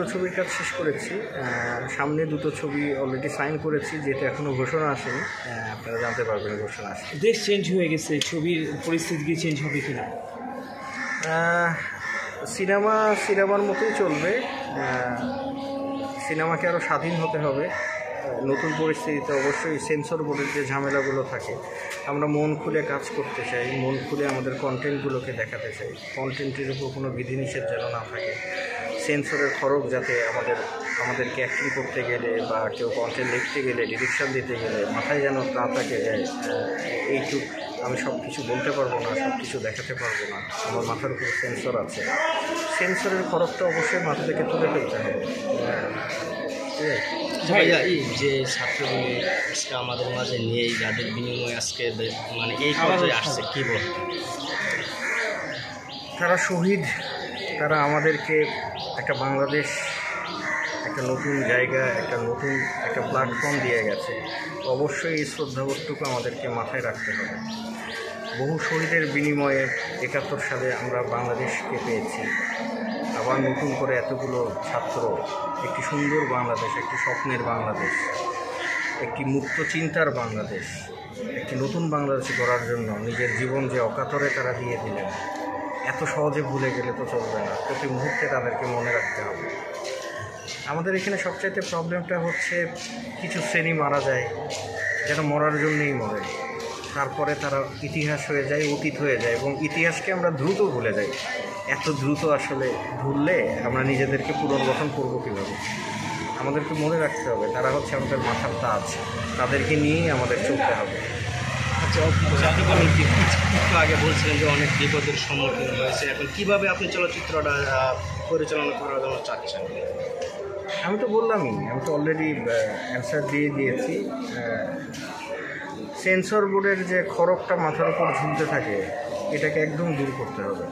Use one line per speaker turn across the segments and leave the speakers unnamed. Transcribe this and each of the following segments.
দুটো ছবির কাজ শেষ করেছি, সামনে দুটো ছবি অলরেডি সাইন করেছি, যেটা এখনও ঘোষণা আসেনি। আপনারা জানতে পারবেন ঘোষণা আসে।
দেশ চেঞ্জ হয়ে গেছে, ছবির পরিস্থিতি কি চেঞ্জ হবে কিনা?
সিনেমার মতোই চলবে। সিনেমাকে আরও স্বাধীন হতে হবে। নতুন পরিস্থিতিতে অবশ্যই সেন্সর বোর্ডের যে ঝামেলাগুলো থাকে, আমরা মন খুলে কাজ করতে চাই, মন খুলে আমাদের কন্টেন্টগুলোকে দেখাতে চাই। কন্টেন্টের উপর কোনো বিধিনিষেধ যেন না থাকে। সেন্সরের খরচ যাতে আমাদেরকে অ্যাক্টিং করতে গেলে বা কেউ কন্টেন্ট লিখতে গেলে, ডিরেকশন দিতে গেলে মাথায় যেন না থাকে যে এইটুক আমি সব কিছু বলতে পারবো না, সব কিছু দেখাতে পারবো না, আমার মাথার উপরে সেন্সর আছে। সেন্সরের খরচটা অবশ্যই মাথা থেকে তুলে ফেলতে হবে।
ভাইয়া, এই যে ছাত্রগুলি আজকে আমাদের মাঝে নিয়ে যাদের বিনিময়ে আজকে মানে এই পর্যায়ে আসছে, কী বল?
তারা শহীদ, তারা আমাদেরকে একটা বাংলাদেশ, একটা নতুন জায়গা, একটা প্ল্যাটফর্ম দিয়ে গেছে। অবশ্যই এই শ্রদ্ধাবোধটুকু আমাদেরকে মাথায় রাখতে হবে। বহু শহীদের বিনিময়ে ৭১ সালে আমরা বাংলাদেশকে পেয়েছি। আবার নতুন করে এতগুলো ছাত্র একটি সুন্দর বাংলাদেশ, একটি স্বপ্নের বাংলাদেশ, একটি মুক্ত চিন্তার বাংলাদেশ, একটি নতুন বাংলাদেশ গড়ার জন্য নিজের জীবন যে অকাতরে তারা দিয়ে দিলেন, এত সহজে ভুলে গেলে তো চলবে না। প্রতি মুহূর্তে তাদেরকে মনে রাখতে হবে। আমাদের এখানে সবচাইতে প্রবলেমটা হচ্ছে কিছু শ্রেণী মারা যায় যেন মরার জন্যেই মরে, তারপরে তারা ইতিহাস হয়ে যায়, অতীত হয়ে যায়, এবং ইতিহাসকে আমরা দ্রুত ভুলে যাই। এত দ্রুত আসলে ভুললে আমরা নিজেদেরকে পুনর্গঠন করবো কীভাবে? আমাদেরকে মনে রাখতে হবে তারা হচ্ছে আমাদের মাথার তাজ, তাদেরকে নিয়েই আমাদের চলতে হবে।
আচ্ছা, আপনি একটু আগে বলছিলেন যে অনেক বিপদের সম্মুখীন হয়েছে, এখন কীভাবে আপনি চলচ্চিত্রটা পরিচালনা করার জন্য চাচ্ছেন?
আমি তো বললামই, আমি তো অলরেডি অ্যান্সার দিয়ে দিয়েছি। সেন্সর বোর্ডের যে খড়গটা মাথার উপর ঝুলতে থাকে, এটাকে একদম দূর করতে হবে।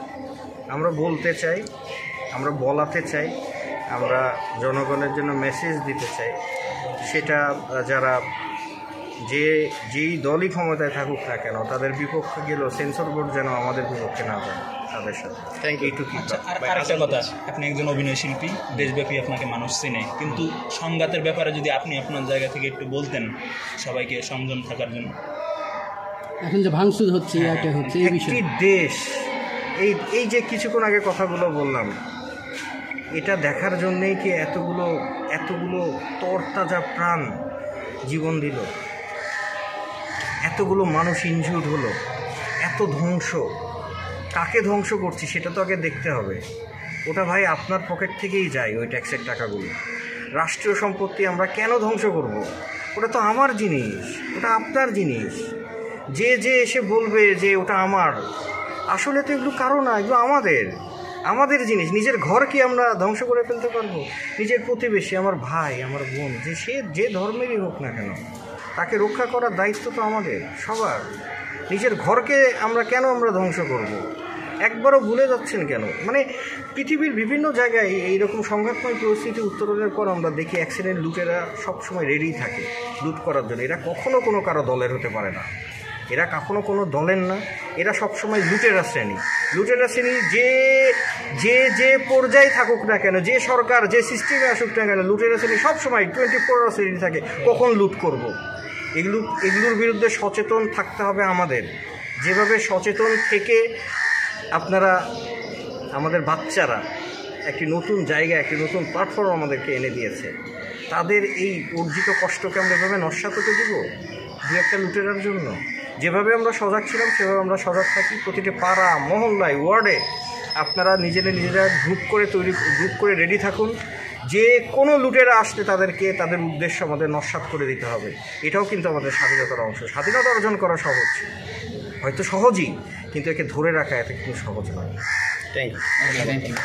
আমরা বলতে চাই, আমরা বলাতে চাই, আমরা জনগণের জন্য মেসেজ দিতে চাই। সেটা যারা যেই দলই ক্ষমতায় থাকুক না কেন, তাদের বিপক্ষে গেলেও সেন্সর বোর্ড যেন আমাদের বিপক্ষে না যায় তাদের সাথে। Thank you.
আরেকটা কথা, আপনি একজন অভিনয় শিল্পী, দেশব্যাপী আপনাকে মানুষ চেনে, কিন্তু সংঘাতের ব্যাপারে যদি আপনি আপনার জায়গা থেকে একটু বলতেন সবাইকে সংযম থাকার জন্য।
এখন যে ভাঙচুর হচ্ছে, এটা হচ্ছে এই বিষয়ে
একটি দেশ, এই যে কিছুক্ষণ আগে কথাগুলো বললাম, এটা দেখার জন্যেই কি এতগুলো তরতাজা প্রাণ জীবন দিল, এতগুলো মানুষ ইনজুর্ড হলো, এত ধ্বংস। কাকে ধ্বংস করছি সেটা তো আগে দেখতে হবে। ওটা ভাই আপনার পকেট থেকেই যায়, ওই ট্যাক্সের টাকাগুলো। রাষ্ট্রীয় সম্পত্তি আমরা কেন ধ্বংস করব? ওটা তো আমার জিনিস, ওটা আপনার জিনিস। যে এসে বলবে যে ওটা আমার, আসলে তো এগুলো কারো না, এগুলো আমাদের জিনিস। নিজের ঘরকে আমরা ধ্বংস করে ফেলতে পারবো? নিজের প্রতিবেশী, আমার ভাই, আমার বোন, সে যে ধর্মেরই হোক না কেন, তাকে রক্ষা করার দায়িত্ব তো আমাদের সবার। নিজের ঘরকে আমরা ধ্বংস করব? একবারও ভুলে যাচ্ছেন কেন? মানে পৃথিবীর বিভিন্ন জায়গায় এইরকম সংঘাতময় পরিস্থিতি উত্তরণের পর আমরা দেখি অ্যাক্সিডেন্ট লুটেরা সবসময় রেডি থাকে লুট করার জন্য। এরা কখনো কোনো কারো দলের হতে পারে না, এরা কখনো কোনো দলের না, এরা সবসময় লুটেরা শ্রেণী। যে পর্যায়ে থাকুক না কেন, যে সরকার, যে সিস্টেমে আসুক না কেন, লুটেরা শ্রেণী সবসময় 24 শ্রেণী থাকে, কখন লুট করব। এগুলোর বিরুদ্ধে সচেতন থাকতে হবে আমাদের। যেভাবে সচেতন থেকে আপনারা, আমাদের বাচ্চারা একটি নতুন জায়গা, একটি নতুন প্ল্যাটফর্ম আমাদেরকে এনে দিয়েছে, তাদের এই অর্জিত কষ্টকে আমরা এভাবে নস্যাৎ হতে দেব দু একটা লুটেরার জন্য? যেভাবে আমরা সজাগ ছিলাম সেভাবে আমরা সজাগ থাকি। প্রতিটি পাড়া, মহল্লায়, ওয়ার্ডে আপনারা নিজেরা গ্রুপ করে রেডি থাকুন। যে কোনো লুটেরা আসলে তাদের উদ্দেশ্য আমাদের নস্যাৎ করে দিতে হবে। এটাও কিন্তু আমাদের স্বাধীনতার অংশ। স্বাধীনতা অর্জন করা সহজ, হয়তো সহজই, কিন্তু একে ধরে রাখা এত কিন্তু সহজ নয়। Thank you.